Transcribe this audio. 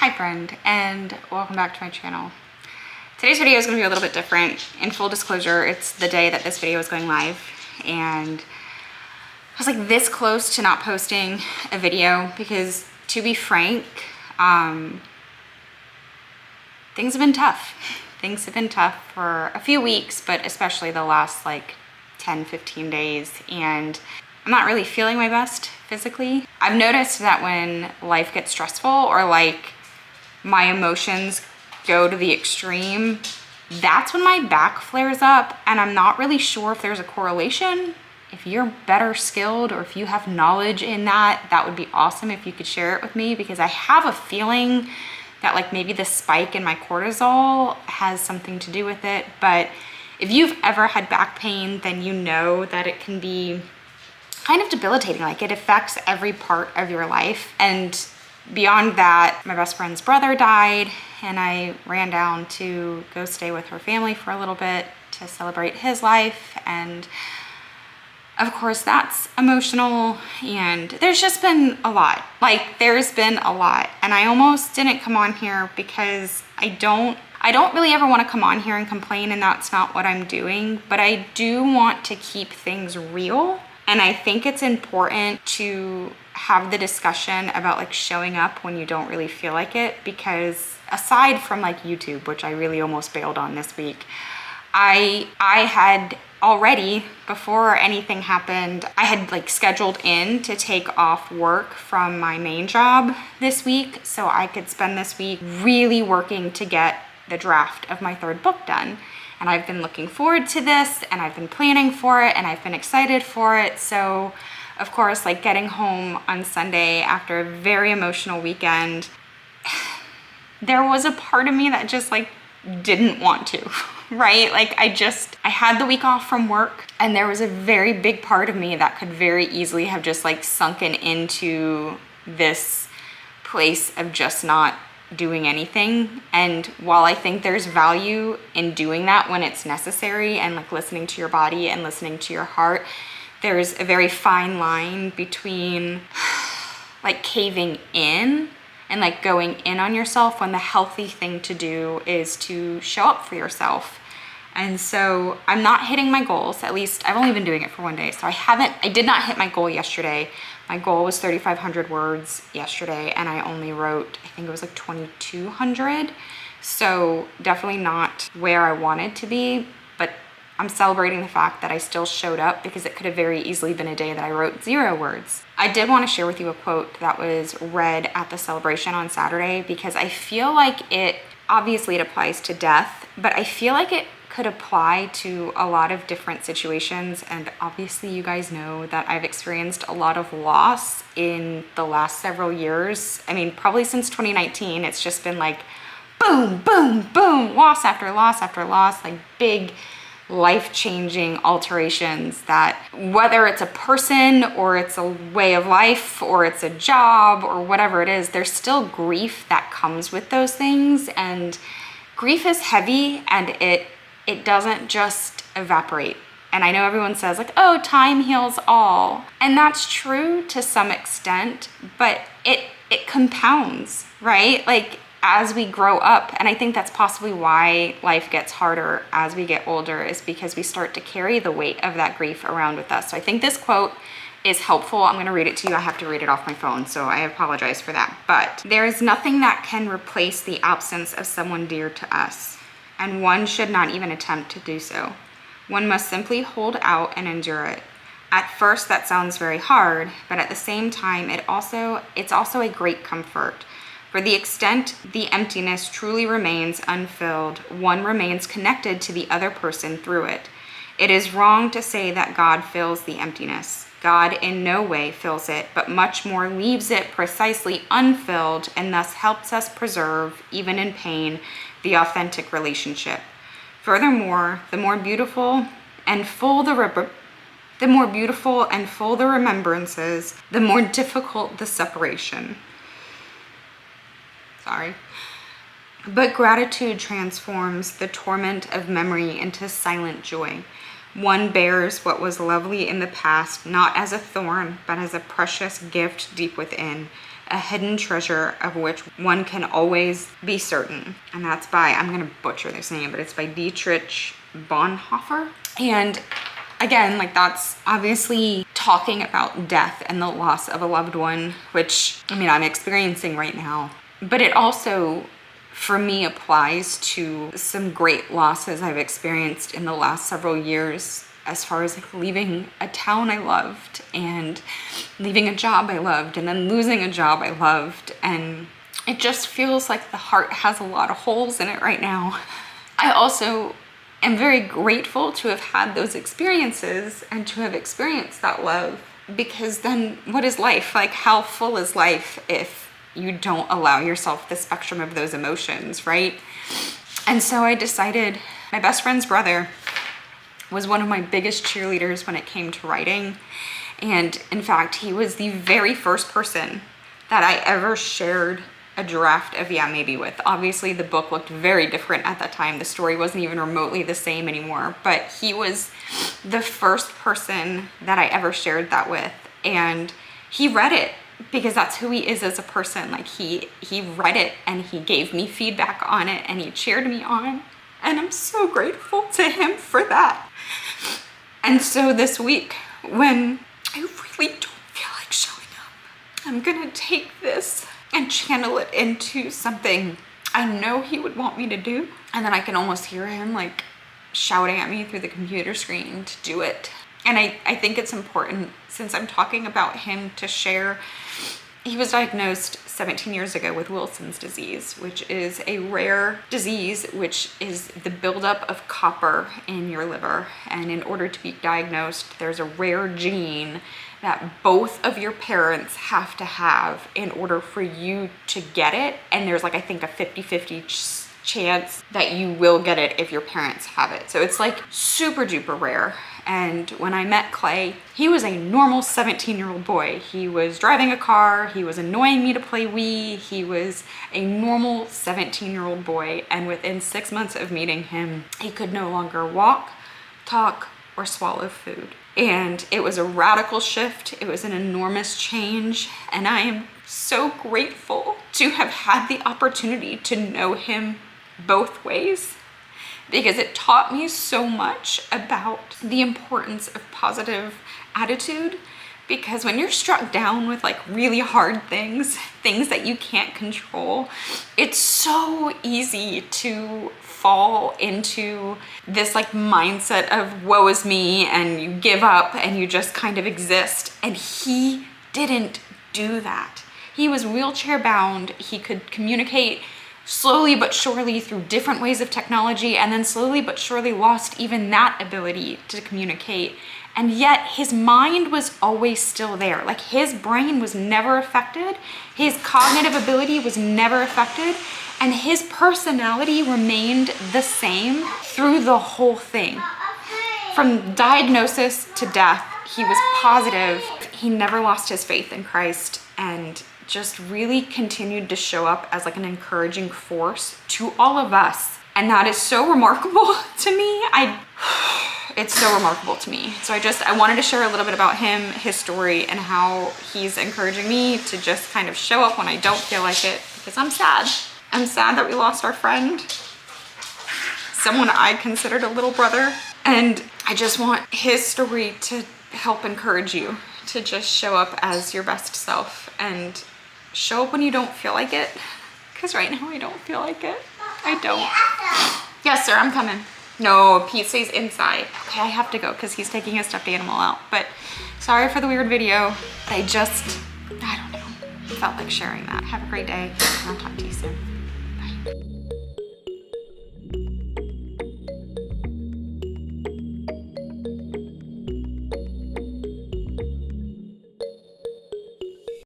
Hi friend, and welcome back to my channel. Today's video is going to be a little bit different. In full disclosure, it's the day that this video is going live, and I was like this close to not posting a video because, to be frank, things have been tough. Things have been tough for a few weeks, but especially the last like 10-15 days, and I'm not really feeling my best physically. I've noticed that when life gets stressful or like my emotions go to the extreme, that's when my back flares up, and I'm not really sure if there's a correlation. If you're better skilled or if you have knowledge in that, that would be awesome if you could share it with me, because I have a feeling that like maybe the spike in my cortisol has something to do with it. But if you've ever had back pain, then you know that it can be kind of debilitating. Like, it affects every part of your life. And beyond that, my best friend's brother died, and I ran down to go stay with her family for a little bit to celebrate his life. And of course that's emotional, and there's just been a lot. Like, there's been a lot, and I almost didn't come on here because I don't really ever want to come on here and complain, and that's not what I'm doing, but I do want to keep things real. And I think it's important to have the discussion about like showing up when you don't really feel like it, because aside from like YouTube, which I really almost bailed on this week, I had already, before anything happened, I had like scheduled in to take off work from my main job this week so I could spend this week really working to get the draft of my third book done. And I've been looking forward to this, and I've been planning for it, and I've been excited for it. So of course, like getting home on Sunday after a very emotional weekend, there was a part of me that just like didn't want to, right? Like I had the week off from work, and there was a very big part of me that could very easily have just like sunken into this place of just not doing anything. And while I think there's value in doing that when it's necessary and like listening to your body and listening to your heart, there's a very fine line between like caving in and like going in on yourself, when the healthy thing to do is to show up for yourself. And so I'm not hitting my goals. At least I've only been doing it for one day, so I did not hit my goal yesterday. My goal was 3,500 words yesterday, and I only wrote, I think it was like 2,200. So definitely not where I wanted to be, but I'm celebrating the fact that I still showed up, because it could have very easily been a day that I wrote 0 words. I did want to share with you a quote that was read at the celebration on Saturday, because I feel like obviously it applies to death, but I feel like it could apply to a lot of different situations. And obviously you guys know that I've experienced a lot of loss in the last several years. I mean, probably since 2019, it's just been like boom, boom, boom, loss after loss after loss, like big life-changing alterations that, whether it's a person or it's a way of life or it's a job or whatever it is, there's still grief that comes with those things. And grief is heavy, and it doesn't just evaporate. And I know everyone says like, oh, time heals all. And that's true to some extent, but it compounds, right? Like as we grow up. And I think that's possibly why life gets harder as we get older, is because we start to carry the weight of that grief around with us. So I think this quote is helpful. I'm gonna read it to you. I have to read it off my phone, so I apologize for that. But there is nothing that can replace the absence of someone dear to us, and one should not even attempt to do so. One must simply hold out and endure it. At first that sounds very hard, but at the same time it's also a great comfort. For the extent the emptiness truly remains unfilled, one remains connected to the other person through it. It is wrong to say that God fills the emptiness. God in no way fills it, but much more leaves it precisely unfilled, and thus helps us preserve, even in pain, the authentic relationship. Furthermore, the more beautiful and full the remembrances, the more difficult the separation. But gratitude transforms the torment of memory into silent joy. One bears what was lovely in the past, not as a thorn, but as a precious gift deep within, a hidden treasure of which one can always be certain. And that's by, I'm gonna butcher this name, but it's by Dietrich Bonhoeffer. And again, like that's obviously talking about death and the loss of a loved one, which I mean, I'm experiencing right now. But it also, for me, applies to some great losses I've experienced in the last several years, as far as like leaving a town I loved and leaving a job I loved and then losing a job I loved. And it just feels like the heart has a lot of holes in it right now. I also am very grateful to have had those experiences and to have experienced that love, because then what is life? Like, how full is life if you don't allow yourself the spectrum of those emotions, right? And so I decided, my best friend's brother was one of my biggest cheerleaders when it came to writing. And in fact, he was the very first person that I ever shared a draft of Yeah Maybe with. Obviously the book looked very different at that time. The story wasn't even remotely the same anymore, but he was the first person that I ever shared that with. And he read it because that's who he is as a person. Like he read it and he gave me feedback on it and he cheered me on. And I'm so grateful to him for that. And so this week, when I really don't feel like showing up, I'm gonna take this and channel it into something I know he would want me to do. And then I can almost hear him like shouting at me through the computer screen to do it. And I think it's important, since I'm talking about him, to share. He was diagnosed 17 years ago with Wilson's disease, which is a rare disease, which is the buildup of copper in your liver. And in order to be diagnosed, there's a rare gene that both of your parents have to have in order for you to get it. And there's like, I think, a 50-50 chance that you will get it if your parents have it. So it's like super duper rare. And when I met Clay, he was a normal 17-year-old boy. He was driving a car, he was annoying me to play Wii, he was a normal 17-year-old boy. And within 6 months of meeting him, he could no longer walk, talk, or swallow food. And it was a radical shift. It was an enormous change. And I am so grateful to have had the opportunity to know him both ways, because it taught me so much about the importance of positive attitude. Because when you're struck down with like really hard things that you can't control, it's so easy to fall into this like mindset of woe is me, and you give up and you just kind of exist. And he didn't do that. He was wheelchair bound. He could communicate slowly but surely through different ways of technology, and then slowly but surely lost even that ability to communicate. And yet his mind was always still there. Like, his brain was never affected. His cognitive ability was never affected. And his personality remained the same through the whole thing. From diagnosis to death, he was positive. He never lost his faith in Christ, and just really continued to show up as like an encouraging force to all of us. And that is so remarkable to me. It's so remarkable to me. So I wanted to share a little bit about him, his story, and how he's encouraging me to just kind of show up when I don't feel like it, because I'm sad. I'm sad that we lost our friend, someone I considered a little brother. And I just want his story to help encourage you to just show up as your best self and show up when you don't feel like it. Because right now I don't feel like it. I don't. Yes, sir, I'm coming. No, Pete stays inside. Okay, I have to go because he's taking his stuffed animal out. But sorry for the weird video. I don't know, felt like sharing that. Have a great day, and I'll talk to you soon. Bye.